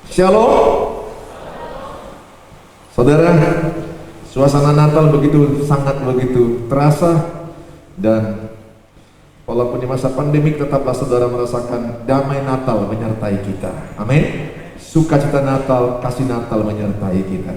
Shalom. Saudara, suasana Natal begitu terasa, dan walaupun di masa pandemik tetaplah saudara merasakan damai Natal menyertai kita. Amin. Sukacita Natal, kasih Natal menyertai kita.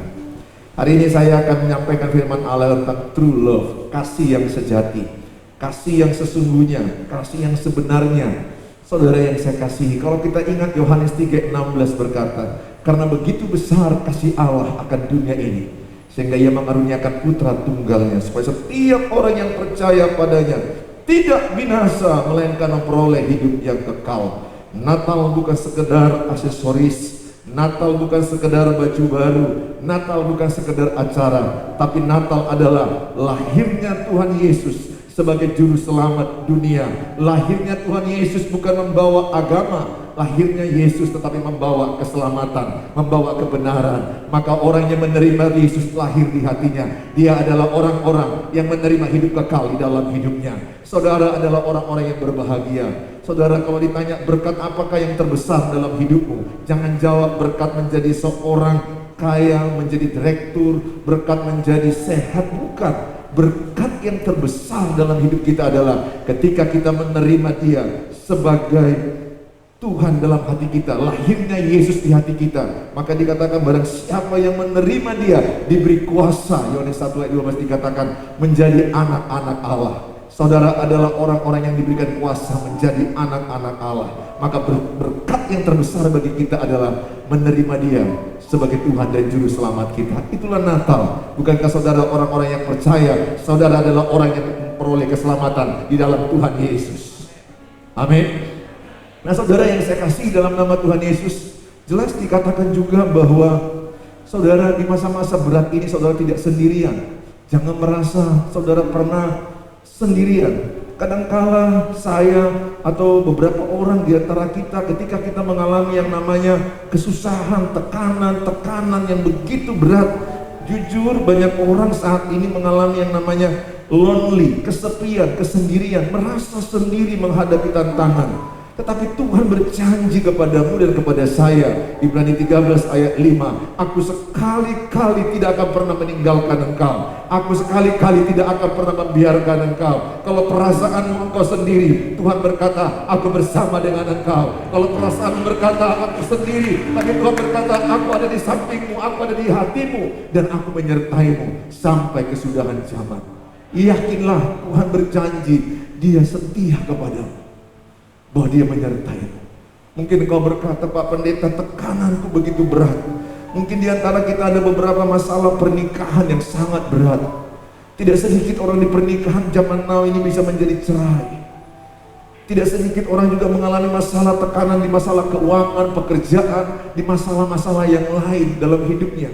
Hari ini saya akan menyampaikan firman Allah tentang true love, kasih yang sejati, kasih yang sesungguhnya, kasih yang sebenarnya. Saudara yang saya kasihi, kalau kita ingat Yohanes 3:16 berkata, karena begitu besar kasih Allah akan dunia ini, sehingga ia mengaruniakan putra tunggalnya, supaya setiap orang yang percaya padanya tidak binasa, melainkan memperoleh hidup yang kekal. Natal bukan sekedar aksesoris, Natal bukan sekedar baju baru, Natal bukan sekedar acara, tapi Natal adalah lahirnya Tuhan Yesus sebagai juru selamat dunia. Lahirnya Tuhan Yesus bukan membawa agama, lahirnya Yesus tetapi membawa keselamatan, membawa kebenaran. Maka orang yang menerima Yesus lahir di hatinya, dia adalah orang-orang yang menerima hidup kekal di dalam hidupnya. Saudara adalah orang-orang yang berbahagia. Saudara, kalau ditanya berkat apakah yang terbesar dalam hidupmu, jangan jawab berkat menjadi seorang kaya, menjadi direktur, berkat menjadi sehat, bukan. Berkat yang terbesar dalam hidup kita adalah ketika kita menerima Dia sebagai Tuhan dalam hati kita, lahirnya Yesus di hati kita. Maka dikatakan barang siapa yang menerima Dia diberi kuasa, Yohanes 1:12 dikatakan menjadi anak-anak Allah. Saudara adalah orang-orang yang diberikan kuasa menjadi anak-anak Allah. Maka berkat yang terbesar bagi kita adalah menerima Dia sebagai Tuhan dan Juru Selamat kita. Itulah Natal. Bukankah saudara orang-orang yang percaya, saudara adalah orang yang memperoleh keselamatan di dalam Tuhan Yesus. Amin. Nah saudara yang saya kasih dalam nama Tuhan Yesus, jelas dikatakan juga bahwa saudara di masa-masa berat ini saudara tidak sendirian. Jangan merasa saudara pernah sendirian. Kadangkala saya atau beberapa orang di antara kita ketika kita mengalami yang namanya kesusahan, tekanan yang begitu berat. Jujur banyak orang saat ini mengalami yang namanya lonely, kesepian, kesendirian, merasa sendiri menghadapi tantangan. Tetapi Tuhan berjanji kepadamu dan kepada saya, Ibrani 13 ayat 5, aku sekali-kali tidak akan pernah meninggalkan engkau, aku sekali-kali tidak akan pernah membiarkan engkau. Kalau perasaanmu engkau sendiri, Tuhan berkata aku bersama dengan engkau. Kalau perasaanmu berkata aku sendiri, tapi Tuhan berkata aku ada di sampingmu, aku ada di hatimu, dan aku menyertaimu sampai kesudahan zaman. Yakinlah Tuhan berjanji, Dia setia kepadamu, bahwa Dia menyertaimu. Mungkin kau berkata, Pak Pendeta, tekananku begitu berat. Mungkin di antara kita ada beberapa masalah pernikahan yang sangat berat. Tidak sedikit orang di pernikahan zaman now ini bisa menjadi cerai. Tidak sedikit orang juga mengalami masalah tekanan di masalah keuangan, pekerjaan, di masalah-masalah yang lain dalam hidupnya.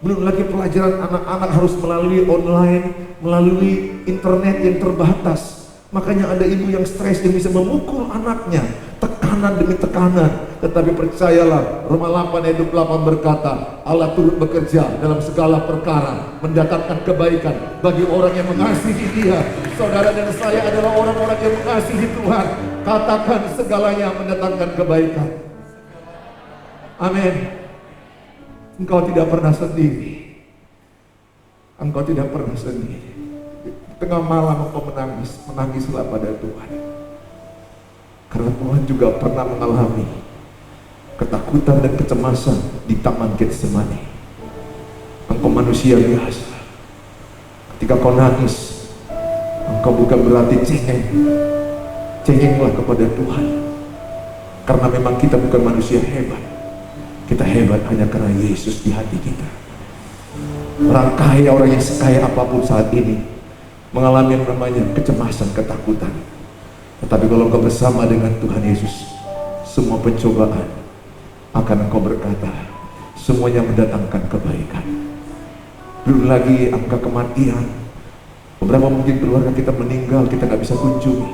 Belum lagi pelajaran anak-anak harus melalui online, melalui internet yang terbatas. Makanya ada ibu yang stres, yang bisa memukul anaknya, tekanan demi tekanan. Tetapi percayalah, Roma 8 ayat 28 berkata, Allah turut bekerja dalam segala perkara, mendatangkan kebaikan bagi orang yang mengasihi Dia. Saudara dan saya adalah orang-orang yang mengasihi Tuhan. Katakan segalanya mendatangkan kebaikan. Amin. Engkau tidak pernah sendiri. Engkau tidak pernah sendiri. Tengah malam engkau menangislah pada Tuhan. Karena Tuhan juga pernah mengalami ketakutan dan kecemasan di Taman Getsemani. Engkau manusia biasa. Ketika kau nangis, engkau bukan berarti cengeng. Cengenglah kepada Tuhan. Karena memang kita bukan manusia hebat. Kita hebat hanya karena Yesus di hati kita. Orang kaya, orang yang sekaya apapun saat ini mengalami yang namanya kecemasan, ketakutan. Tetapi kalau engkau bersama dengan Tuhan Yesus, semua pencobaan akan engkau berkata, semuanya mendatangkan kebaikan. Belum lagi angka kematian. Beberapa mungkin keluarga kita meninggal, kita gak bisa kunjungi.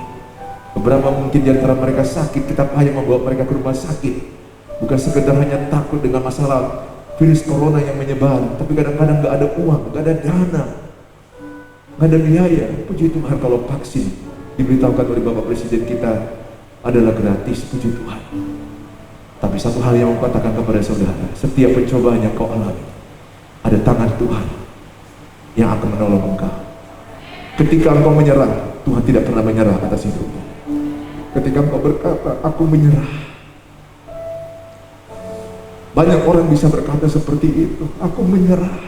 Beberapa mungkin di antara mereka sakit, kita payah membawa mereka ke rumah sakit. Bukan sekedar hanya takut dengan masalah virus corona yang menyebar, tapi kadang-kadang gak ada uang, gak ada dana, nggak ada biaya. Puji Tuhan kalau vaksin diberitahukan oleh Bapak Presiden kita adalah gratis. Puji Tuhan. Tapi satu hal yang aku katakan kepada saudara, setiap pencobaan yang kau alami, ada tangan Tuhan yang akan menolong engkau. Ketika engkau menyerah, Tuhan tidak pernah menyerah atas hidupmu. Ketika engkau berkata, aku menyerah. Banyak orang bisa berkata seperti itu, aku menyerah.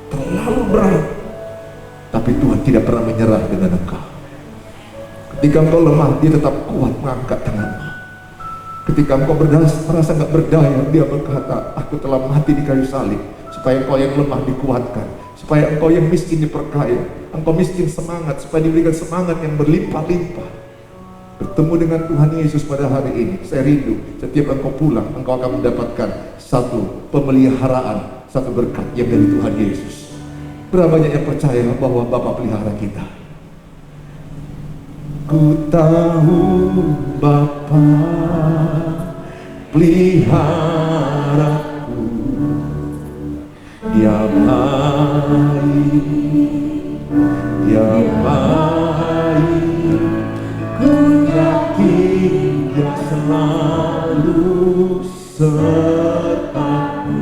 Terlalu berat. Tapi Tuhan tidak pernah menyerah dengan engkau. Ketika engkau lemah, dia tetap kuat mengangkat tanganmu. Ketika engkau merasa gak berdaya, dia berkata, aku telah mati di kayu salib, supaya engkau yang lemah dikuatkan, supaya engkau yang miskin diperkaya, engkau miskin semangat, supaya diberikan semangat yang berlimpah-limpah. Bertemu dengan Tuhan Yesus pada hari ini, saya rindu setiap engkau pulang, engkau akan mendapatkan satu pemeliharaan, satu berkat yang dari Tuhan Yesus. Berapa banyak yang percaya bahwa Bapa pelihara kita? Ku tahu Bapa peliharaku, Dia baik, Dia baik. Ku yakin Dia selalu sertaku.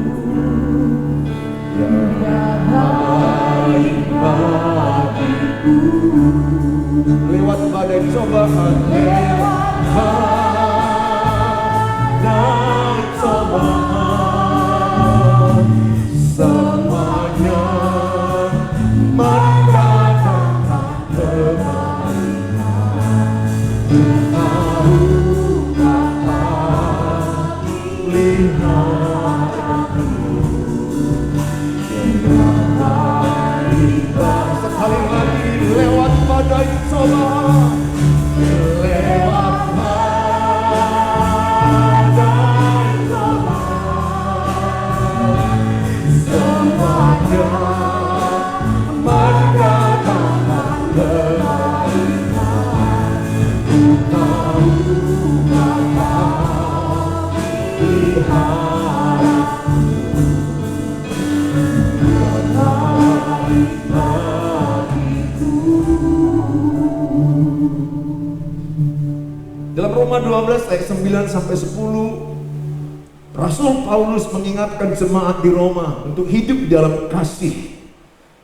Dia baik bagiku. Lewat badai cobaan, lewat badai cobaan, semuanya mendatangkan kebaikan. Tahu Bapa peliharaku, Dia baik. Sekali lagi, lewat badai cobaan, lewat badai cobaan, semuanya mendatangkan kebaikan. Ku tahu Bapa peliharaku, Dia baik bagiku. Dalam Roma 12 ayat 9 sampai 10, Rasul Paulus mengingatkan jemaat di Roma untuk hidup di dalam kasih.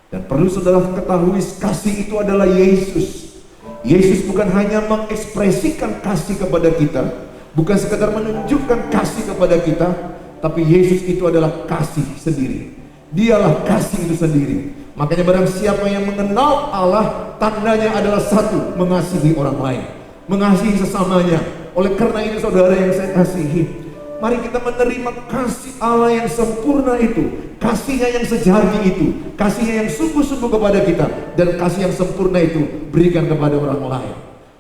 Dan perlu saudara ketahui, kasih itu adalah Yesus. Yesus bukan hanya mengekspresikan kasih kepada kita, bukan sekadar menunjukkan kasih kepada kita, tapi Yesus itu adalah kasih sendiri. Dialah kasih itu sendiri. Makanya barang siapa yang mengenal Allah, tandanya adalah satu, mengasihi orang lain, mengasihi sesamanya. Oleh karena ini saudara yang saya kasihi, mari kita menerima kasih Allah yang sempurna itu, kasihnya yang sejati itu, kasihnya yang sungguh-sungguh kepada kita, dan kasih yang sempurna itu berikan kepada orang lain.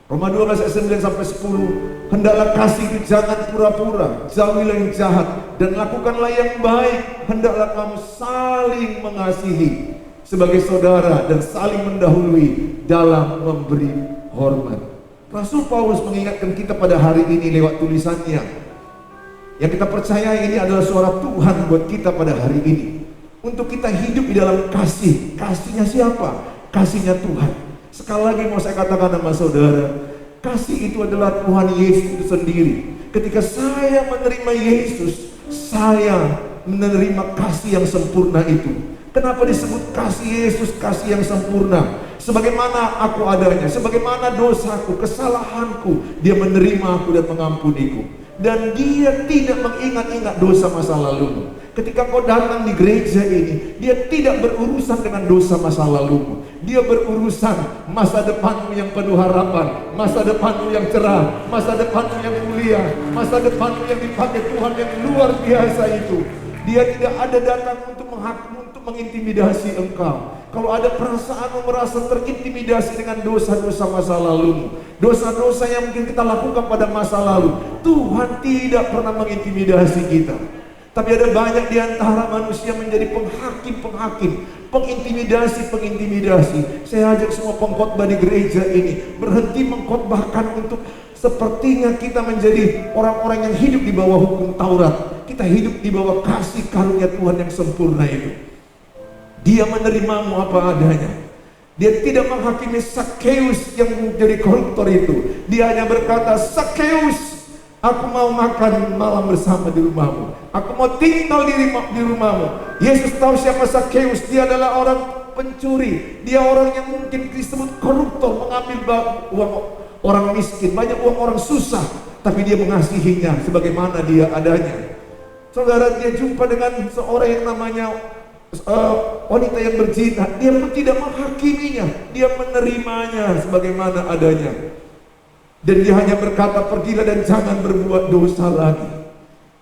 Roma 12 ayat 9 sampai 10, hendaklah kasih itu jangan pura-pura, jauhilah yang jahat, dan lakukanlah yang baik. Hendaklah kamu saling mengasihi sebagai saudara dan saling mendahului dalam memberi hormat. Rasul Paulus mengingatkan kita pada hari ini lewat tulisannya. Yang kita percaya ini adalah suara Tuhan buat kita pada hari ini, untuk kita hidup di dalam kasih. Kasihnya siapa? Kasihnya Tuhan. Sekali lagi mau saya katakan sama saudara, kasih itu adalah Tuhan Yesus itu sendiri. Ketika saya menerima Yesus, saya menerima kasih yang sempurna itu. Kenapa disebut kasih Yesus, kasih yang sempurna? Sebagaimana aku adanya, sebagaimana dosaku, kesalahanku, Dia menerima aku dan mengampuniku. Dan Dia tidak mengingat-ingat dosa masa lalumu. Ketika kau datang di gereja ini, Dia tidak berurusan dengan dosa masa lalumu. Dia berurusan masa depanmu yang penuh harapan, masa depanmu yang cerah, masa depanmu yang mulia, masa depanmu yang dipakai Tuhan yang luar biasa itu. Dia tidak ada datang untuk mengintimidasi engkau. Kalau ada perasaanmu merasa terintimidasi dengan dosa-dosa masa lalumu, dosa-dosa yang mungkin kita lakukan pada masa lalu, Tuhan tidak pernah mengintimidasi kita. Tapi ada banyak di antara manusia menjadi penghakim-penghakim, pengintimidasi. Saya ajak semua pengkhotbah di gereja ini berhenti mengkhotbahkan untuk sepertinya kita menjadi orang-orang yang hidup di bawah hukum Taurat. Kita hidup di bawah kasih karunia Tuhan yang sempurna itu. Dia menerimamu apa adanya. Dia tidak menghakimi Sakeus yang menjadi koruptor itu. Dia hanya berkata, Sakeus, Aku mau makan malam bersama di rumahmu. Aku mau tinggal di rumahmu. Yesus tahu siapa Zakheus. Dia adalah orang pencuri. Dia orang yang mungkin disebut koruptor, mengambil uang orang miskin, banyak uang orang susah, tapi dia mengasihinya sebagaimana dia adanya. Saudara, dia jumpa dengan seorang yang namanya wanita yang berzina. Dia pun tidak menghakiminya, dia menerimanya sebagaimana adanya. Dan dia hanya berkata, pergilah dan jangan berbuat dosa lagi.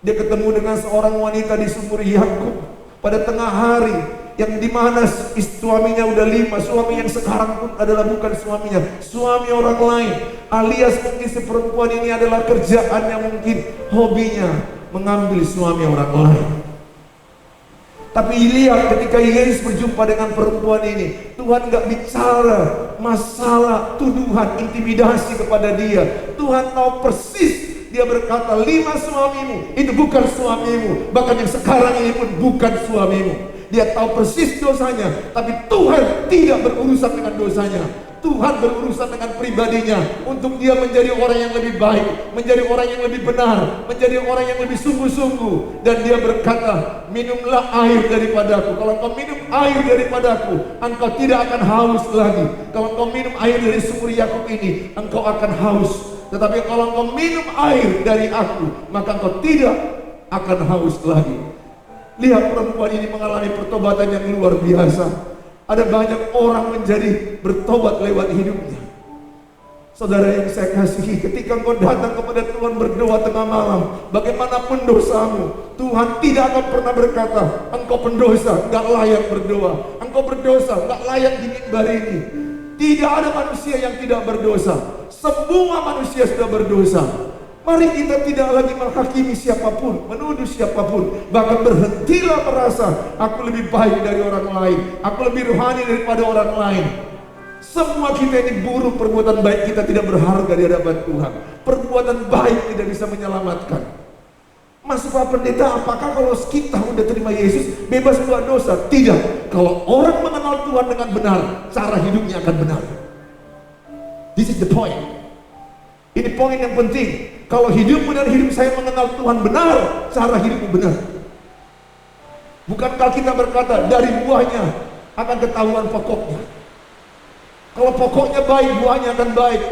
Dia ketemu dengan seorang wanita di sumur Yakub pada tengah hari, yang dimana suaminya udah 5, suami yang sekarang pun adalah bukan suaminya, suami orang lain, alias mungkin si perempuan ini adalah kerjaannya, mungkin hobinya mengambil suami orang lain. Tapi lihat, ketika Yesus berjumpa dengan perempuan ini, Tuhan gak bicara masalah tuduhan, intimidasi kepada dia. Tuhan tahu persis. Dia berkata, 5 suamimu itu bukan suamimu, bahkan yang sekarang ini pun bukan suamimu. Dia tahu persis dosanya, tapi Tuhan tidak berurusan dengan dosanya. Tuhan berurusan dengan pribadinya, untuk dia menjadi orang yang lebih baik, menjadi orang yang lebih benar, menjadi orang yang lebih sungguh-sungguh. Dan dia berkata, minumlah air daripadaku. Kalau engkau minum air daripadaku, engkau tidak akan haus lagi. Kalau engkau minum air dari sumur Yakub ini, engkau akan haus. Tetapi kalau engkau minum air dari aku, maka engkau tidak akan haus lagi. Lihat, perempuan ini mengalami pertobatan yang luar biasa. Ada banyak orang menjadi bertobat lewat hidupnya. Saudara yang saya kasihi, ketika engkau datang kepada Tuhan berdoa tengah malam, bagaimanapun dosamu, Tuhan tidak akan pernah berkata, engkau pendosa, gak layak berdoa. Engkau berdosa, gak layak di mimbar ini. Tidak ada manusia yang tidak berdosa. Semua manusia sudah berdosa. Mari kita tidak lagi menghakimi siapapun, menuduh siapapun. Bahkan berhentilah merasa aku lebih baik dari orang lain, aku lebih rohani daripada orang lain. Semua kita ini buruk, perbuatan baik kita tidak berharga di hadapan Tuhan. Perbuatan baik tidak bisa menyelamatkan. Mas Pak Pendeta, apakah kalau kita udah terima Yesus bebas buat dosa? Tidak. Kalau orang mengenal Tuhan dengan benar, cara hidupnya akan benar. This is the point. Ini poin yang penting. Kalau hidupmu dan hidup saya mengenal Tuhan benar, cara hidupmu benar. Bukankah kita berkata, dari buahnya akan ketahuan pokoknya. Kalau pokoknya baik, buahnya akan baik.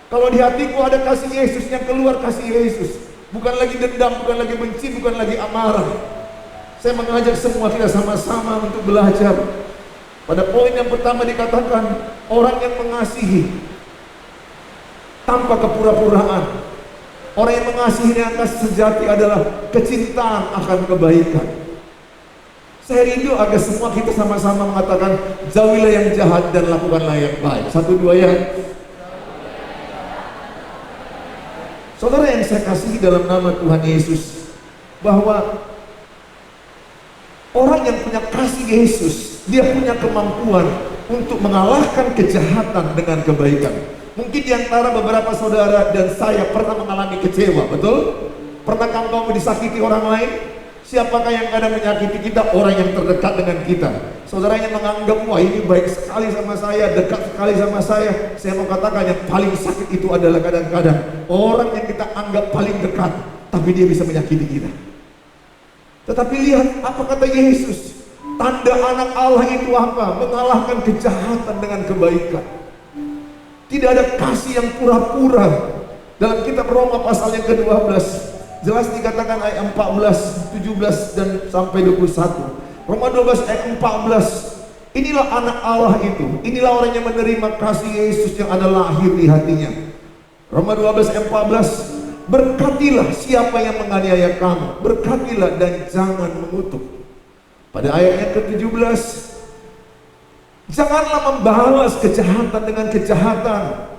Kalau di hatiku ada kasih Yesus, yang keluar kasih Yesus. Bukan lagi dendam, bukan lagi benci, bukan lagi amarah. Saya mengajak semua kita sama-sama untuk belajar. Pada poin yang pertama dikatakan, orang yang mengasihi tanpa kepura-puraan. Orang yang mengasihi yang sejati adalah kecintaan akan kebaikan. Saya rindu agar semua kita sama-sama mengatakan, jauhilah yang jahat dan lakukanlah yang baik. 1, 2 ya. Saudara yang saya kasihi dalam nama Tuhan Yesus, bahwa orang yang punya kasih Yesus, dia punya kemampuan untuk mengalahkan kejahatan dengan kebaikan. Mungkin diantara beberapa saudara dan saya pernah mengalami kecewa, betul? Pernahkah engkau disakiti orang lain? Siapakah yang kadang menyakiti kita? Orang yang terdekat dengan kita. Saudaranya menganggap, wah ini baik sekali sama saya, dekat sekali sama saya. Saya mau katakan, yang paling sakit itu adalah kadang-kadang orang yang kita anggap paling dekat, tapi dia bisa menyakiti kita. Tetapi lihat apa kata Yesus, tanda anak Allah itu apa? Mengalahkan kejahatan dengan kebaikan. Tidak ada kasih yang pura-pura. Dalam kitab Roma pasal yang ke-12 jelas dikatakan ayat 14, 17 dan sampai 21. Roma 12 ayat 14. Inilah anak Allah itu. Inilah orang yang menerima kasih Yesus yang ada lahir di hatinya. Roma 12 ayat 14. Berkatilah siapa yang menganiaya kamu, berkatilah dan jangan mengutuk. Pada ayat yang ke-17, janganlah membalas kejahatan dengan kejahatan.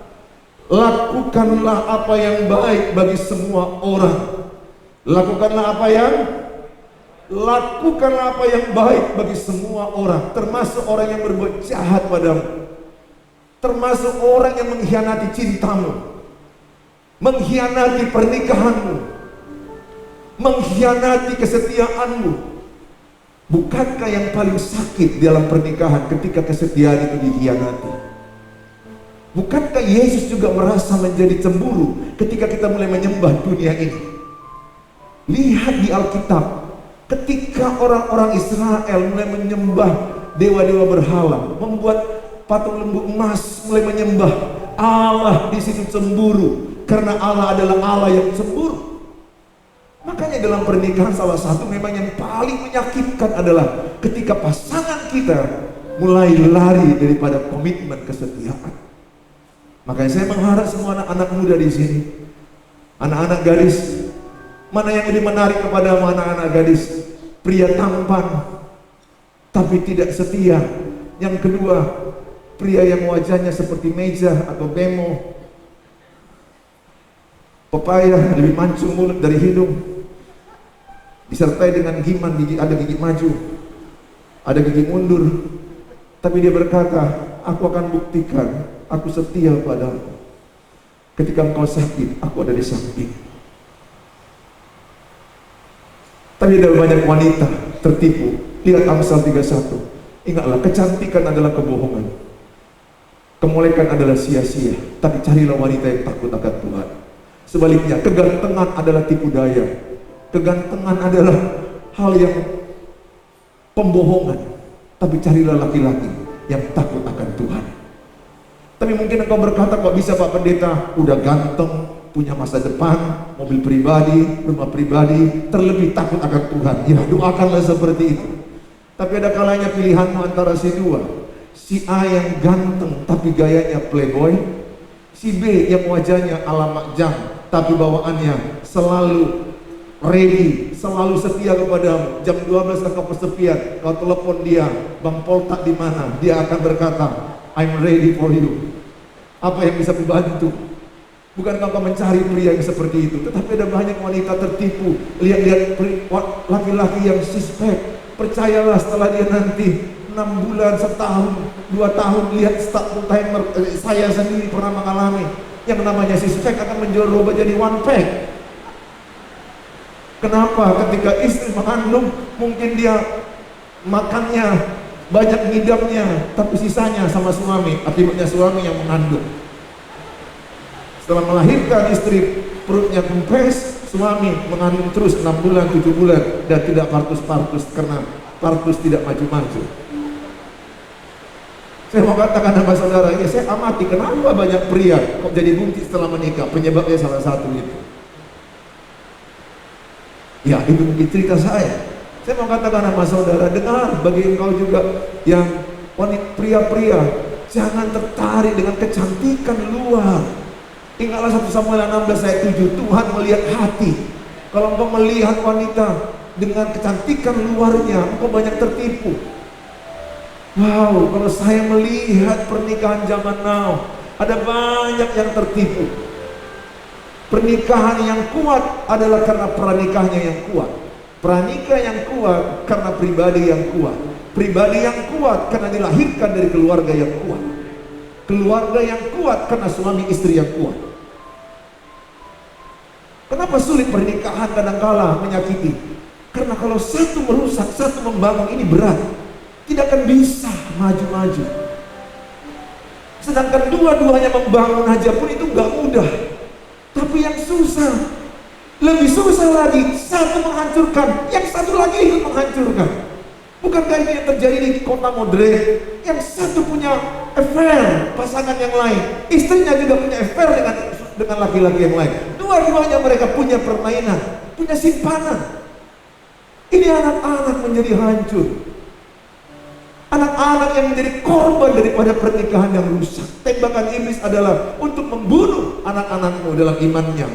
Lakukanlah apa yang baik bagi semua orang. Lakukanlah apa yang baik bagi semua orang, termasuk orang yang berbuat jahat padamu, termasuk orang yang mengkhianati cintamu, mengkhianati pernikahanmu, mengkhianati kesetiaanmu. Bukankah yang paling sakit dalam pernikahan ketika kesetiaan itu dikhianati? Bukankah Yesus juga merasa menjadi cemburu ketika kita mulai menyembah dunia ini? Lihat di Alkitab, ketika orang-orang Israel mulai menyembah dewa-dewa berhala, membuat patung lembu emas, mulai menyembah Allah, di situ cemburu, karena Allah adalah Allah yang cemburu. Makanya dalam pernikahan salah satu memang yang paling menyakitkan adalah ketika pasangan kita mulai lari daripada komitmen kesetiaan. Makanya saya mengharap semua anak-anak muda di sini, anak-anak gadis, mana yang lebih menarik kepada anak-anak gadis? Pria tampan tapi tidak setia. Yang kedua, pria yang wajahnya seperti meja atau bemo, pepaya, lebih mancung mulut dari hidung, disertai dengan giman, gigi, ada gigi maju, ada gigi mundur, tapi dia berkata, aku akan buktikan aku setia padamu. Ketika engkau sakit, aku ada di samping. Tapi ada banyak wanita tertipu. Lihat Amsal 31. Ingatlah, kecantikan adalah kebohongan, kemolekan adalah sia-sia. Tapi carilah wanita yang takut akan Tuhan. Sebaliknya, kegantengan adalah tipu daya. Kegantengan adalah hal yang pembohongan. Tapi carilah laki-laki yang takut akan Tuhan. Tapi mungkin engkau berkata, kok bisa Pak Pendeta, udah ganteng, punya masa depan, mobil pribadi, rumah pribadi, terlebih takut akan Tuhan. Ya, doakanlah seperti itu. Tapi ada kalanya pilihanmu antara si dua, si A yang ganteng tapi gayanya playboy, si B yang wajahnya ala makjang tapi bawaannya selalu ready, selalu setia kepadamu. Jam 12 engkau persepian, kau telepon dia, Bang Poltak di mana? Dia akan berkata, I'm ready for you. Apa yang bisa membantu? Bukankah kau mencari pria yang seperti itu? Tetapi ada banyak wanita tertipu. Lihat-lihat laki-laki yang suspek. Percayalah, setelah dia nanti 6 bulan, setahun, 2 tahun, lihat full timer. Saya sendiri pernah mengalami yang namanya suspek akan menjual roba jadi one pack. Kenapa? Ketika istri mengandung, mungkin dia makannya banyak, ngidamnya, tapi sisanya sama suami. Akibatnya suami yang mengandung. Setelah melahirkan, istri perutnya kempes, suami mengandung terus 6 bulan, 7 bulan, dan tidak partus-partus karena partus tidak maju-maju. Saya mau katakan sama saudara, ya saya amati kenapa banyak pria kok jadi buntis setelah menikah. Penyebabnya salah satu itu. Ya, itu mungkin cerita saya. Saya mau katakan sama saudara, dengar, bagi engkau juga yang wanita pria-pria, jangan tertarik dengan kecantikan luar. Ingatlah 1 Samuel 16 ayat 7, Tuhan melihat hati. Kalau engkau melihat wanita dengan kecantikan luarnya, engkau banyak tertipu. Wow, kalau saya melihat pernikahan zaman now, ada banyak yang tertipu. Pernikahan yang kuat adalah karena pranikahnya yang kuat. Pranikah yang kuat karena pribadi yang kuat. Pribadi yang kuat karena dilahirkan dari keluarga yang kuat. Keluarga yang kuat karena suami istri yang kuat. Kenapa sulit pernikahan kadangkala menyakiti? Karena kalau satu merusak, satu membangun, ini berat. Tidak akan bisa maju-maju. Sedangkan dua-duanya membangun aja pun itu gak mudah. Tapi yang susah, lebih susah lagi, satu menghancurkan, yang satu lagi ikut menghancurkan. Bukankah ini yang terjadi di kota modern? Yang satu punya affair pasangan yang lain, istrinya juga punya affair dengan laki-laki yang lain. Dua-duanya mereka punya permainan, punya simpanan. Ini anak-anak menjadi hancur. Anak-anak yang menjadi korban daripada pernikahan yang rusak. Tembakan iblis adalah untuk membunuh anak-anakmu dalam imannya,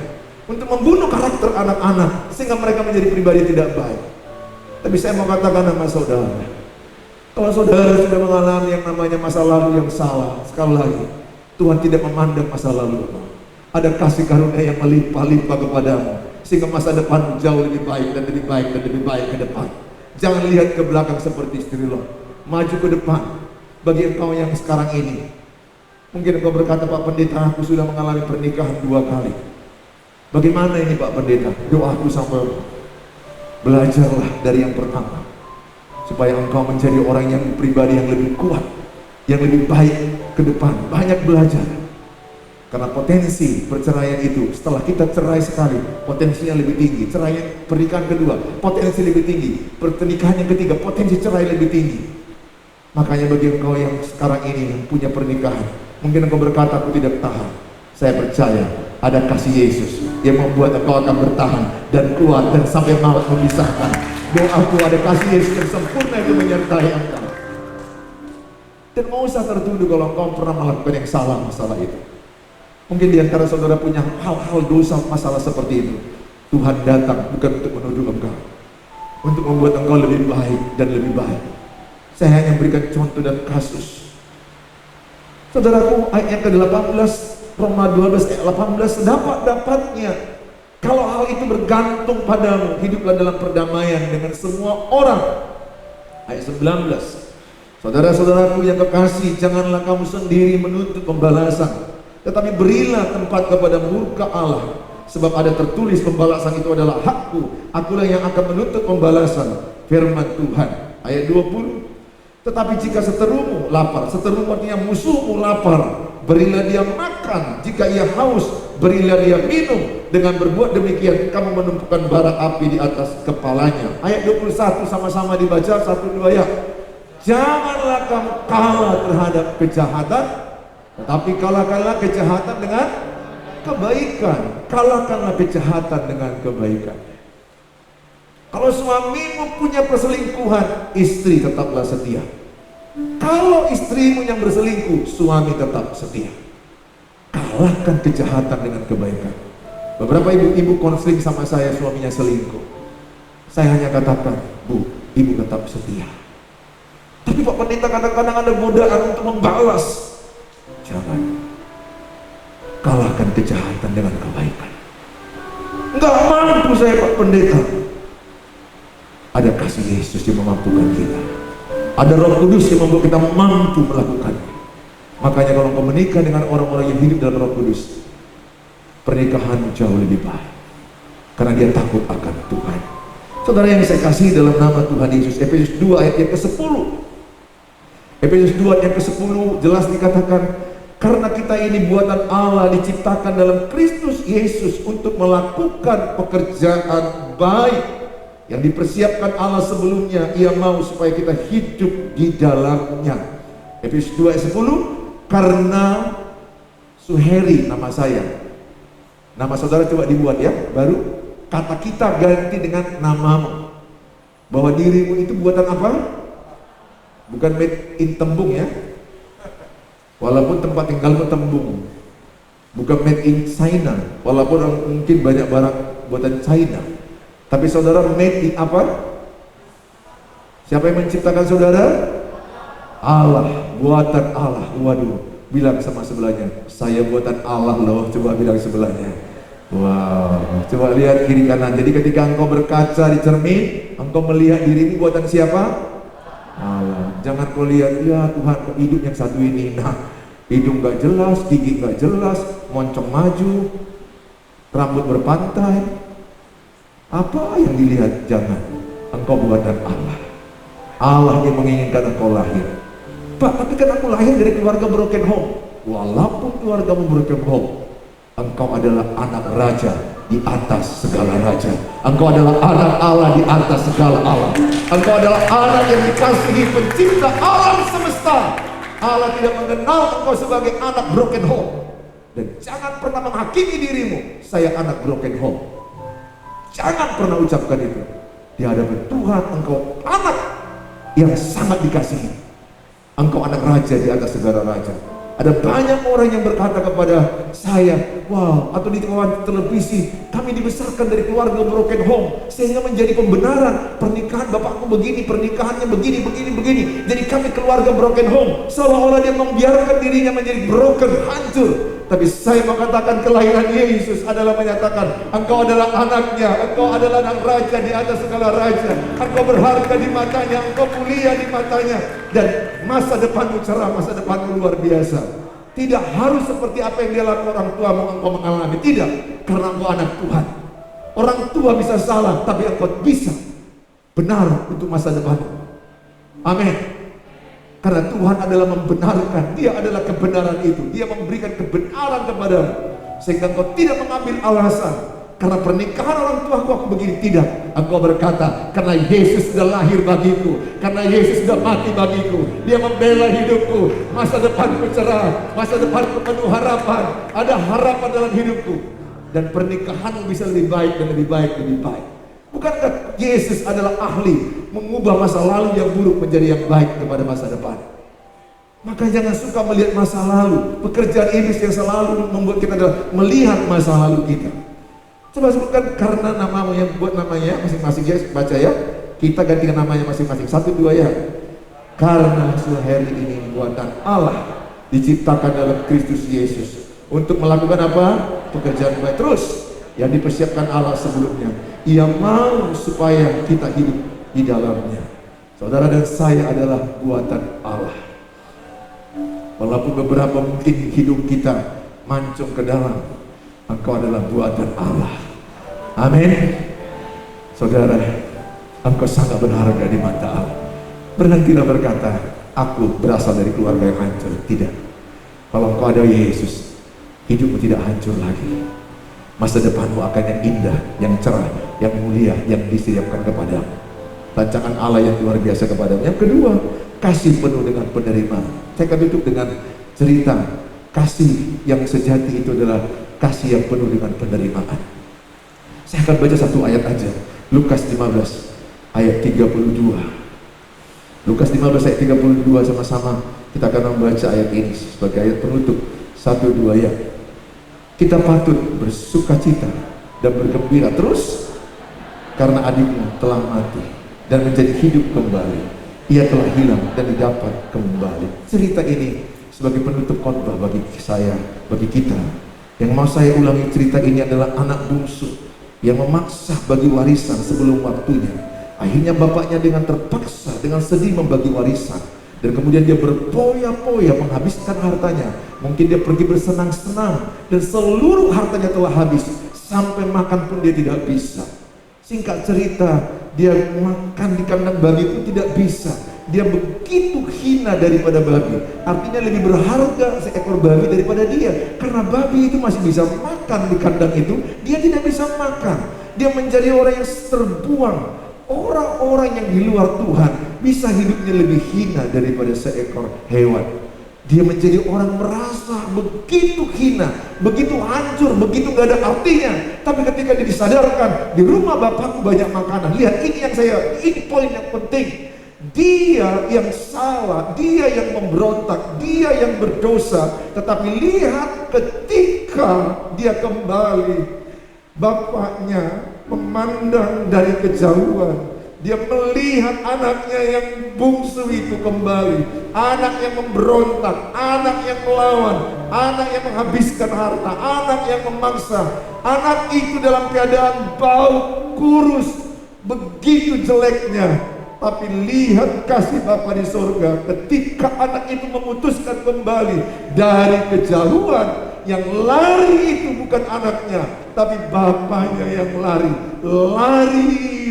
untuk membunuh karakter anak-anak sehingga mereka menjadi pribadi tidak baik. Tapi saya mau katakan sama saudara, kalau saudara sudah mengalami yang namanya masa lalu yang salah, sekali lagi Tuhan tidak memandang masa lalu. Ada kasih karunia yang melimpah-limpah kepadamu sehingga masa depan jauh lebih baik dan lebih baik dan lebih baik ke depan. Jangan lihat ke belakang seperti istri Lot, maju ke depan. Bagi engkau yang sekarang ini, mungkin engkau berkata, Pak Pendeta, aku sudah mengalami pernikahan 2 kali. Bagaimana ini Pak Pendeta? Doaku sama belajarlah dari yang pertama, supaya engkau menjadi orang yang pribadi yang lebih kuat, yang lebih baik ke depan. Banyak belajar. Karena potensi perceraian itu, setelah kita cerai sekali, potensinya lebih tinggi. Cerai pernikahan kedua, potensi lebih tinggi. Pernikahan yang ketiga, potensi cerai lebih tinggi. Makanya bagi engkau yang sekarang ini yang punya pernikahan, mungkin engkau berkata, aku tidak tahan. Saya percaya ada kasih Yesus yang membuat engkau akan bertahan dan kuat dan sampai maut memisahkan. Doaku ada kasih Yesus yang sempurna itu menyertai engkau. Dan mau usah tertuduh kalau engkau pernah melakukan yang salah masalah itu. Mungkin di antara saudara punya hal-hal dosa masalah seperti itu. Tuhan datang bukan untuk menuduh engkau, untuk membuat engkau lebih baik dan lebih baik. Saya hanya berikan contoh dan kasus. Saudaraku, ayat yang ke-18 Roma 12 ayat 18, sedapat-dapatnya kalau hal itu bergantung padamu, hiduplah dalam perdamaian dengan semua orang. Ayat 19, saudara-saudaraku yang kekasih, janganlah kamu sendiri menuntut pembalasan, tetapi berilah tempat kepada murka Allah, sebab ada tertulis pembalasan itu adalah hakku, akulah yang akan menuntut pembalasan. Firman Tuhan. Ayat 20, tetapi jika seterumu lapar, seterumu artinya musuhmu lapar, berilah dia makan. Jika ia haus, berilah dia minum. Dengan berbuat demikian kamu menumpukan bara api di atas kepalanya. Ayat 21 sama-sama dibaca, 1-2 ya. Janganlah kamu kalah terhadap kejahatan, tetapi kalahkanlah kejahatan dengan kebaikan. Kalahkanlah kejahatan dengan kebaikan. Kalau suamimu punya perselingkuhan, istri tetaplah setia. Kalau istrimu yang berselingkuh, suami tetap setia. Kalahkan kejahatan dengan kebaikan. Beberapa ibu-ibu konseling sama saya, suaminya selingkuh. Saya hanya katakan, Bu, ibu tetap setia. Tapi Pak Pendeta, kadang-kadang ada godaan untuk membalas. Jangan. Kalahkan kejahatan dengan kebaikan. Enggak mampu saya Pak Pendeta. Ada kasih Yesus yang memampukan kita. Ada Roh Kudus yang membuat kita mampu melakukannya. Makanya kalau kau menikah dengan orang-orang yang hidup dalam Roh Kudus, pernikahan jauh lebih baik. Karena dia takut akan Tuhan. Saudara yang saya kasih dalam nama Tuhan Yesus, Efesus 2 ayat yang ke-10. Efesus 2 ayat yang ke-10 jelas dikatakan, karena kita ini buatan Allah, diciptakan dalam Kristus Yesus untuk melakukan pekerjaan baik yang dipersiapkan Allah sebelumnya. Ia mau supaya kita hidup di dalamnya. Efesus 2 ayat 10, karena Suheri nama saya. Nama saudara coba dibuat ya, baru kata kita ganti dengan namamu. Bahwa dirimu itu buatan apa? Bukan made in Tembung ya. Walaupun tempat tinggalmu Tembung. Bukan made in China, walaupun mungkin banyak barang buatan China. Tapi saudara made in apa? Siapa yang menciptakan saudara? Allah, buatan Allah. Waduh, bilang sama sebelahnya, saya buatan Allah loh. Coba bilang sebelahnya. Wow, coba lihat kiri kanan. Jadi ketika engkau berkaca di cermin, engkau melihat dirimu buatan siapa? Allah. Jangan kau lihat, ya Tuhan kok hidup yang satu ini. Nah, hidung gak jelas, gigi gak jelas, moncong maju, rambut berpantai. Apa yang dilihat? Jangan. Engkau buatan Allah. Allah yang menginginkan engkau lahir. Pak, tapi kan aku lahir dari keluarga broken home. Walaupun keluargamu broken home, engkau adalah anak raja di atas segala raja. Engkau adalah anak Allah di atas segala Allah. Engkau adalah anak yang dikasihi pencipta alam semesta. Allah tidak mengenal engkau sebagai anak broken home. Dan jangan pernah menghakimi dirimu, saya anak broken home. Jangan pernah ucapkan itu. Di hadapan Tuhan engkau anak yang sangat dikasihi. Engkau anak raja di atas segala raja. Ada banyak orang yang berkata kepada saya, wow, atau di televisi, kami dibesarkan dari keluarga broken home, sehingga menjadi pembenaran pernikahan bapakku begini, pernikahannya begini. Jadi kami keluarga broken home, seolah-olah dia membiarkan dirinya menjadi broken, hancur. Tapi saya mengatakan kelahiran Yesus adalah menyatakan engkau adalah anaknya, engkau adalah anak raja di atas segala raja, engkau berharga di matanya, engkau mulia di matanya, dan masa depanmu cerah, masa depanmu luar biasa. Tidak harus seperti apa yang dia lakukan orang tuamu engkau mengalami, tidak, karena engkau anak Tuhan. Orang tua bisa salah, tapi engkau bisa benar untuk masa depanmu. Amin. Karena Tuhan adalah membenarkan, Dia adalah kebenaran itu. Dia memberikan kebenaran kepadamu, sehingga engkau tidak mengambil alasan karena pernikahan orang tuaku aku begini. Tidak, engkau berkata, karena Yesus sudah lahir bagiku, karena Yesus sudah mati bagiku, Dia membela hidupku, masa depanku cerah, masa depanku penuh harapan, ada harapan dalam hidupku, dan pernikahanmu bisa lebih baik dan lebih baik, lebih baik. Bukankah Yesus adalah ahli mengubah masa lalu yang buruk menjadi yang baik kepada masa depan? Maka jangan suka melihat masa lalu. Pekerjaan iblis yang selalu membuat kita adalah melihat masa lalu kita. Coba sebutkan karena namamu, yang buat namanya masing-masing ya, baca ya. Kita gantikan namanya masing-masing. 1, 2 ya. Karena hari ini buatan Allah diciptakan dalam Kristus Yesus untuk melakukan apa? Pekerjaan baik. Terus yang dipersiapkan Allah sebelumnya. Ia mau supaya kita hidup di dalamnya. Saudara dan saya adalah buatan Allah. Walaupun beberapa mungkin hidup kita mancung ke dalam, engkau adalah buatan Allah. Amin. Saudara, engkau sangat berharga di mata Allah. Berhentilah berkata, aku berasal dari keluarga yang hancur. Tidak. Kalau engkau ada Yesus, hidupmu tidak hancur lagi. Masa depanmu akan yang indah, yang cerah, yang mulia, yang disediakan kepadamu. Rancangan Allah yang luar biasa kepadamu. Yang kedua, kasih penuh dengan penerimaan. Saya akan tutup dengan cerita kasih yang sejati itu adalah kasih yang penuh dengan penerimaan. Saya akan baca satu ayat aja. Lukas 15 ayat 32. Lukas 15 ayat 32 sama-sama kita akan membaca ayat ini sebagai ayat penutup. 1, 2 ya. Kita patut bersukacita dan bergembira terus karena adikmu telah mati dan menjadi hidup kembali. Ia telah hilang dan didapat kembali. Cerita ini sebagai penutup khotbah bagi saya, bagi kita. Yang mau saya ulangi cerita ini adalah anak bungsu yang memaksa bagi warisan sebelum waktunya. Akhirnya bapaknya dengan terpaksa, dengan sedih membagi warisan. Dan kemudian dia berpoya-poya menghabiskan hartanya. Mungkin dia pergi bersenang-senang dan seluruh hartanya telah habis. Sampai makan pun dia tidak bisa. Singkat cerita, dia makan di kandang babi pun tidak bisa. Dia begitu hina daripada babi. Artinya lebih berharga seekor babi daripada dia. Karena babi itu masih bisa makan di kandang itu, dia tidak bisa makan. Dia menjadi orang yang terbuang. Orang-orang yang di luar Tuhan bisa hidupnya lebih hina daripada seekor hewan. Dia menjadi orang merasa begitu hina, begitu hancur, begitu gak ada artinya. Tapi ketika dia disadarkan, di rumah bapakku banyak makanan. Lihat, ini poin yang penting. Dia yang salah, dia yang memberontak, dia yang berdosa. Tetapi lihat ketika dia kembali, bapaknya memandang dari kejauhan. Dia melihat anaknya yang bungsu itu kembali. Anak yang memberontak, anak yang melawan, anak yang menghabiskan harta, anak yang memaksa. Anak itu dalam keadaan bau, kurus, begitu jeleknya. Tapi lihat kasih Bapa di surga ketika anak itu memutuskan kembali dari kejauhan. Yang lari itu bukan anaknya, tapi bapaknya yang lari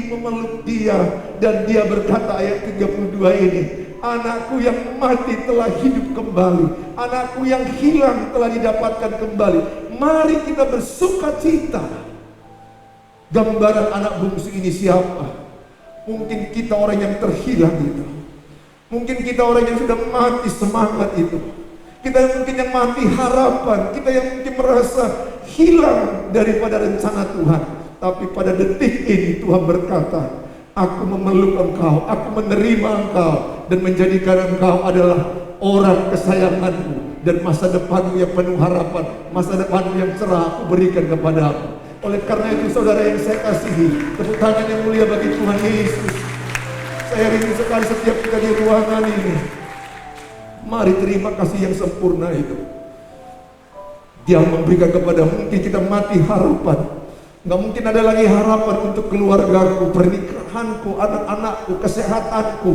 memeluk dia. Dan dia berkata ayat 32 ini, anakku yang mati telah hidup kembali, anakku yang hilang telah didapatkan kembali. Mari kita bersukacita. Gambaran anak bungsu ini siapa? Mungkin kita orang yang terhilang itu. Mungkin kita orang yang sudah mati semangat itu. Kita yang mungkin yang mati harapan. Kita yang mungkin merasa hilang daripada rencana Tuhan. Tapi pada detik ini Tuhan berkata, aku memeluk engkau, aku menerima engkau, dan menjadikan engkau adalah orang kesayanganku. Dan masa depanmu yang penuh harapan, masa depanmu yang cerah aku berikan kepadamu. Oleh karena itu saudara yang saya kasihi, tepuk tangan yang mulia bagi Tuhan Yesus. Saya rindu sekali setiap kita di ruangan ini. Mari terima kasih yang sempurna itu. Dia memberikan kepada mungkin kita mati harapan. Nggak mungkin ada lagi harapan untuk keluargaku, pernikahanku, anak-anakku, kesehatanku.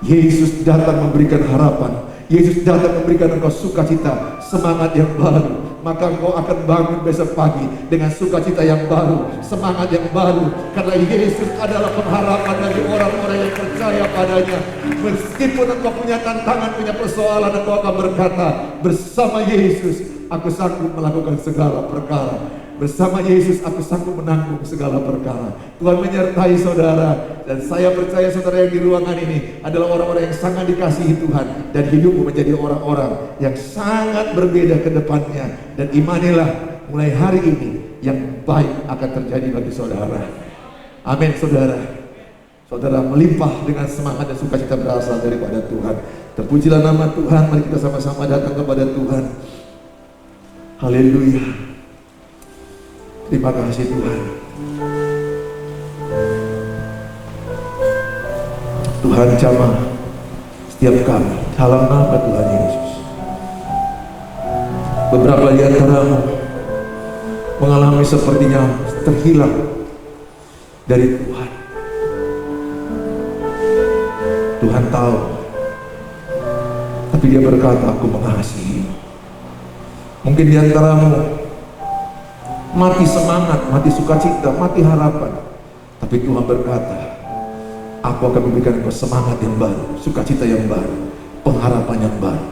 Yesus datang memberikan harapan. Yesus datang memberikan engkau sukacita, semangat yang baru. maka engkau akan bangun besok pagi dengan sukacita yang baru, semangat yang baru, karena Yesus adalah pengharapan bagi orang-orang yang percaya padanya. Meskipun engkau punya tantangan, punya persoalan, engkau akan berkata, bersama Yesus aku sanggup melakukan segala perkara. Bersama Yesus aku sanggup menanggung segala perkara. Tuhan menyertai saudara, dan saya percaya saudara yang di ruangan ini adalah orang-orang yang sangat dikasihi Tuhan, dan hidupmu menjadi orang-orang yang sangat berbeda ke depannya. Dan imanilah, mulai hari ini yang baik akan terjadi bagi saudara. Amin saudara. Saudara melimpah dengan semangat dan sukacita berasal daripada Tuhan. Terpujilah nama Tuhan. Mari kita sama-sama datang kepada Tuhan. Haleluya. Terima kasih Tuhan. Tuhan jamah setiap kami dalam nama Tuhan Yesus. Beberapa di antaramu mengalami sepertinya terhilang dari Tuhan. Tuhan tahu, tapi dia berkata, aku mengasihi. Mungkin di antaramu mati semangat, mati sukacita, mati harapan, tapi Tuhan berkata, aku akan memberikan engkau semangat yang baru, sukacita yang baru, pengharapan yang baru,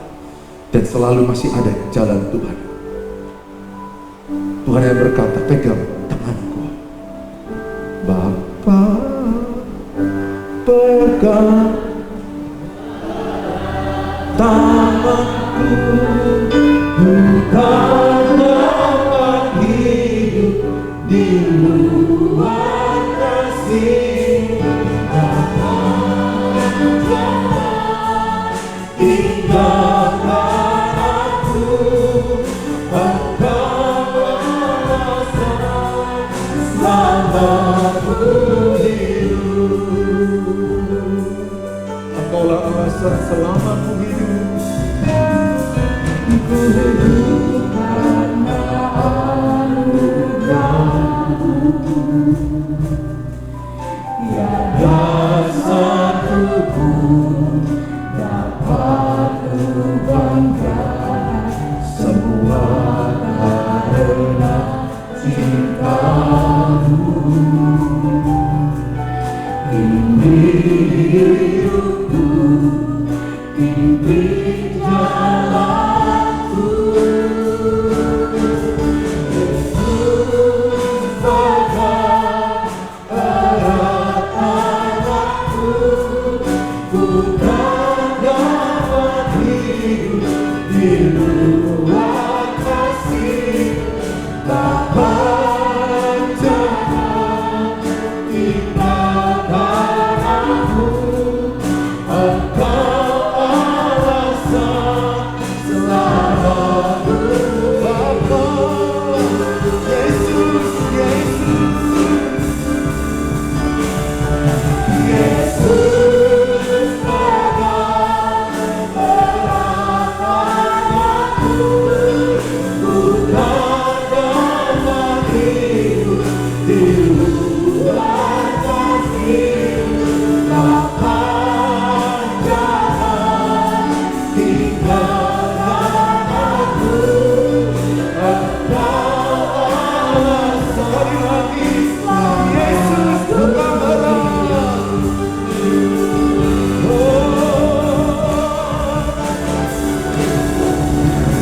dan selalu masih ada jalan Tuhan. Tuhan yang berkata, pegang tanganku, Bapa, pegang tanganku, bukan dapat hidup di luar kasih. Bapa, tinggalkan aku, Engkau alasan selamatku hidup. Engkaulah alasan selamatku hidup. Ku hidup karena anugerah-Mu, tiada satu pun dapat ku banggakan, semua karena cinta-Mu. Ini hidupku, ini jalanku, Yesus pegang erat tanganku, bukan dapat hidup di luar kasih. Bahkan jangan tinggalkan aku, Engkau alasan selamatku. Bapa, Yesus, Yesus pegang erat tanganku, bukan dapat hidup di luar kasih. Bahkan jangan tinggalkan aku, Engkau alasan. Sekali lagi, Yesus pegang erat.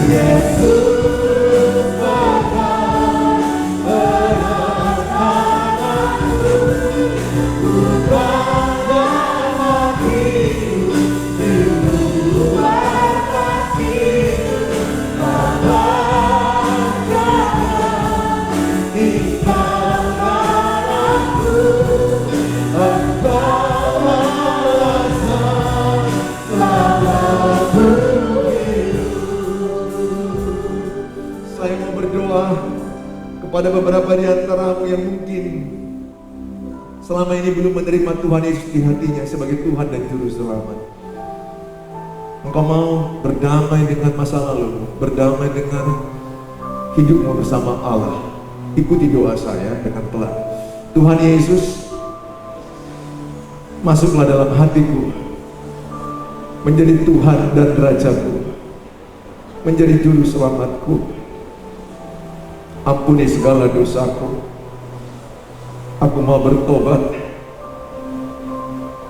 Yesus pegang erat tanganku, bukan dapat hidup di luar kasih. Bahkan jangan tinggalkan aku, Engkau alasan selamatku hidup. Saya mau berdoa kepada beberapa di antaramu yang mungkin selama ini belum menerima Tuhan Yesus di hatinya sebagai Tuhan dan Juru Selamat. Engkau mau berdamai dengan masa lalu, berdamai dengan hidupmu bersama Allah. Ikuti doa saya dengan pelan. Tuhan Yesus, masuklah dalam hatiku, menjadi Tuhan dan Rajaku, menjadi Juru Selamatku. Ampuni segala dosaku. Aku mau bertobat.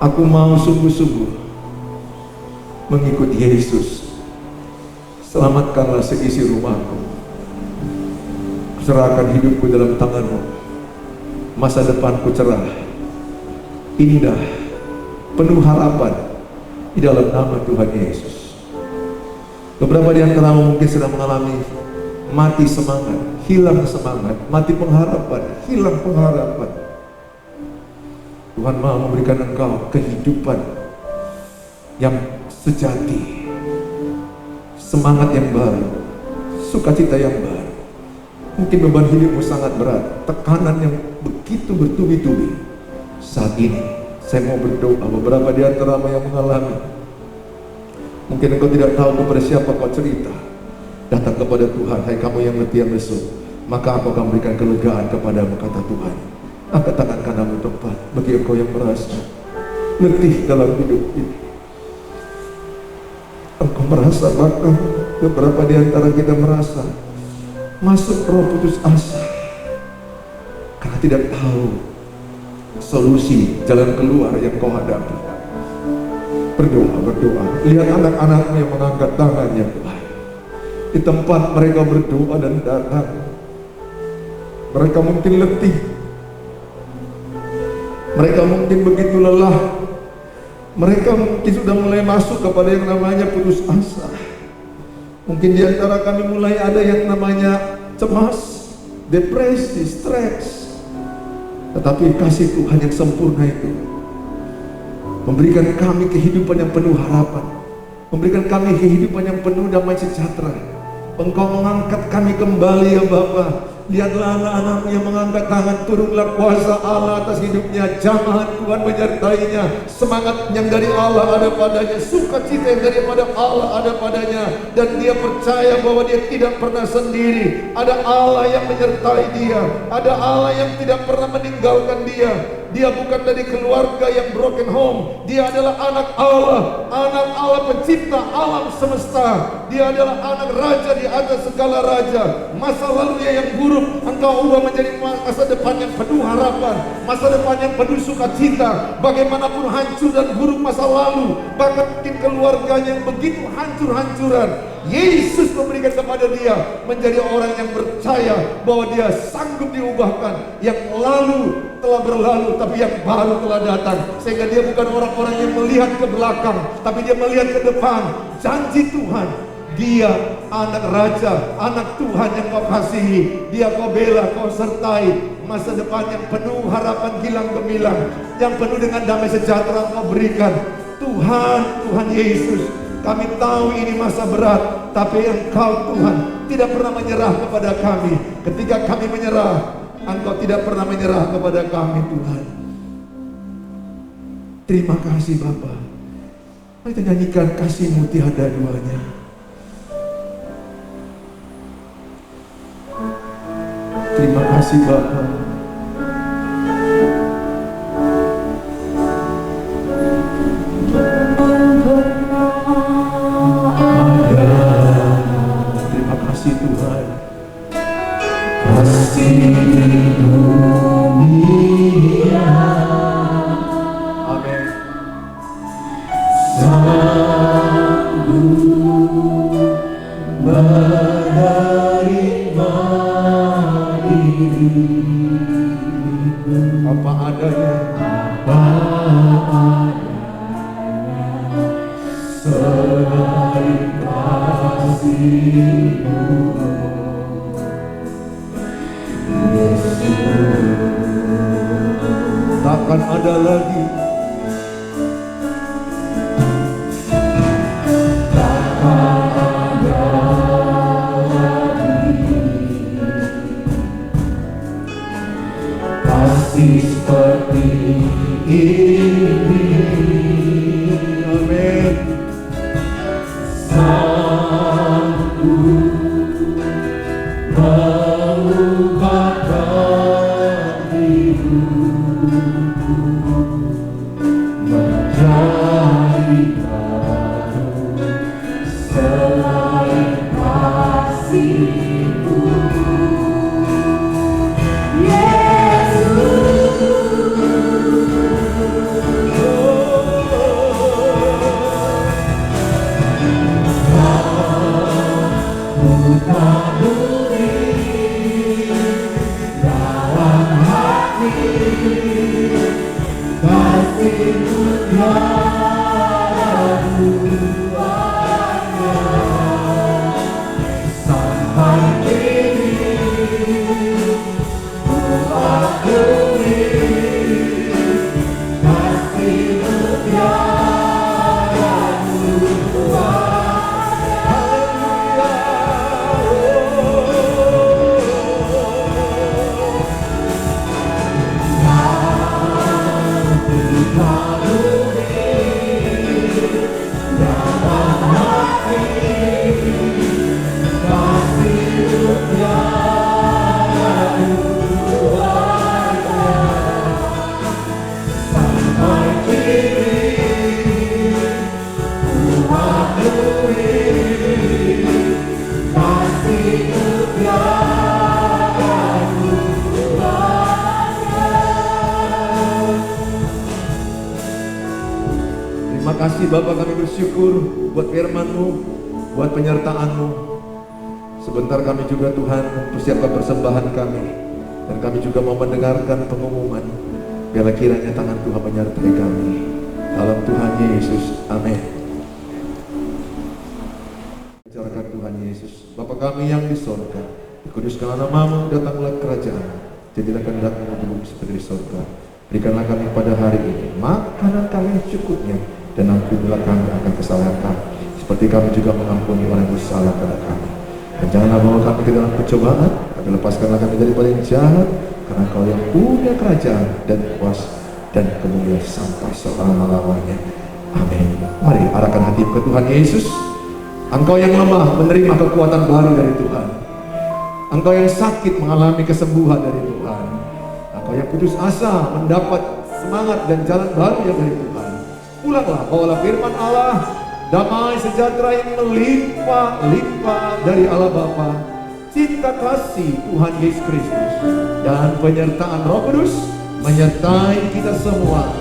Aku mau sungguh-sungguh mengikuti Yesus. Selamatkanlah seisi rumahku. Serahkan hidupku dalam tangan-Mu. Masa depanku cerah, indah, penuh harapan di dalam nama Tuhan Yesus. Beberapa di antara mungkin sedang mengalami mati semangat, hilang semangat, mati pengharapan, hilang pengharapan. Tuhan mau memberikan engkau kehidupan yang sejati, semangat yang baru, sukacita yang baru. Mungkin beban hidupmu sangat berat, tekanan yang begitu bertubi-tubi. Saat ini saya mau berdoa. Beberapa di antaramu yang mengalami, mungkin engkau tidak tahu kepada siapa kau cerita. Datang kepada Tuhan. Hai kamu yang letih, yang lesu, maka aku akan memberikan kelegaan kepadamu, kata Tuhan. Angkat tangan kananmu tepat bagi engkau yang merasa letih dalam hidup ini. Engkau merasa, bahkan beberapa di antara kita merasa masuk roh putus asa karena tidak tahu solusi jalan keluar yang kau hadapi. Berdoa. Lihat anak-anakmu yang mengangkat tangannya, Tuhan. Di tempat mereka berdoa dan datang, mereka mungkin letih, mereka mungkin begitu lelah, mereka mungkin sudah mulai masuk kepada yang namanya putus asa. Mungkin di antara kami mulai ada yang namanya cemas, depresi, stres. Tetapi kasih Tuhan yang sempurna itu memberikan kami kehidupan yang penuh harapan, memberikan kami kehidupan yang penuh damai sejahtera. Engkau mengangkat kami kembali, ya Bapa. Lihatlah anak-anakmu yang mengangkat tangan, turunlah kuasa Allah atas hidupnya, jamahan Tuhan menyertainya, semangat yang dari Allah ada padanya, sukacita yang daripada Allah ada padanya, dan dia percaya bahwa dia tidak pernah sendiri. Ada Allah yang menyertai dia, ada Allah yang tidak pernah meninggalkan dia. Dia bukan dari keluarga yang broken home. Dia adalah anak Allah pencipta alam semesta. Dia adalah anak raja di atas segala raja. Masa lalunya yang buruk engkau ubah menjadi masa depan yang penuh harapan, masa depan yang penuh sukacita. Bagaimanapun hancur dan buruk masa lalu, bahkan mungkin keluarganya yang begitu hancur-hancuran, Yesus memberikan kepada dia menjadi orang yang percaya bahwa dia sanggup diubahkan. Yang lalu telah berlalu, tapi yang baru telah datang. Sehingga dia bukan orang-orang yang melihat ke belakang, tapi dia melihat ke depan. Janji Tuhan, dia anak raja, anak Tuhan yang kau kasihi, dia kau bela, kau sertai. Masa depan yang penuh harapan gilang gemilang, yang penuh dengan damai sejahtera kau berikan. Tuhan Yesus, kami tahu ini masa berat, tapi Engkau Tuhan tidak pernah menyerah kepada kami. Ketika kami menyerah, Engkau tidak pernah menyerah kepada kami, Tuhan. Terima kasih Bapa. Mari kita nyanyikan kasih-Mu tiada duanya. Terima kasih Bapa. Terima kasih Tuhan. Amin. Apa adanya, selain kasih-Mu, takkan ada lagi, kasih seperti ini. Amin. Sanggup mengubahkan hidupku menjadi baru selain kasih-Mu. Terima kasih Bapa, kami bersyukur buat firman-Mu, buat penyertaan-Mu. Sebentar kami juga Tuhan persiapkan persembahan kami, dan kami juga mau mendengarkan pengumuman. Biarlah kiranya tangan Tuhan menyertai kami. Dalam Tuhan Yesus, amin. Bicarakan Tuhan Yesus. Bapa kami yang di sorga, dikuduskanlah nama-Mu, datanglah kerajaan, jadilah kehendak-Mu di bumi seperti di sorga. Berikanlah kami pada hari ini makanan kami yang cukupnya, dan ampunilah kami akan kesalahan kami, seperti kami juga mengampuni orang yang bersalah kepada kami. Dan janganlah bawa kami ke dalam percobaan, tapi lepaskanlah kami daripada yang jahat, karena Kau yang punya kerajaan dan kuasa dan kemuliaan sampai selama-lamanya. Amin. Mari arahkan hati ke Tuhan Yesus. Engkau yang lemah menerima kekuatan baru dari Tuhan. Engkau yang sakit mengalami kesembuhan dari Tuhan. Engkau yang putus asa mendapat semangat dan jalan baru yang dari Tuhan. Pulanglah, bawalah firman Allah, damai sejahtera yang melimpah-limpah dari Allah Bapa, cinta kasih Tuhan Yesus Kristus, dan penyertaan Roh Kudus menyertai kita semua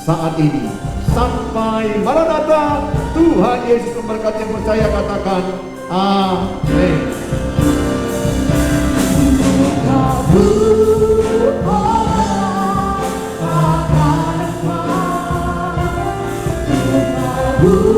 saat ini sampai Maranatha. Tuhan Yesus memberkati yang percaya, katakan amin. Ooh.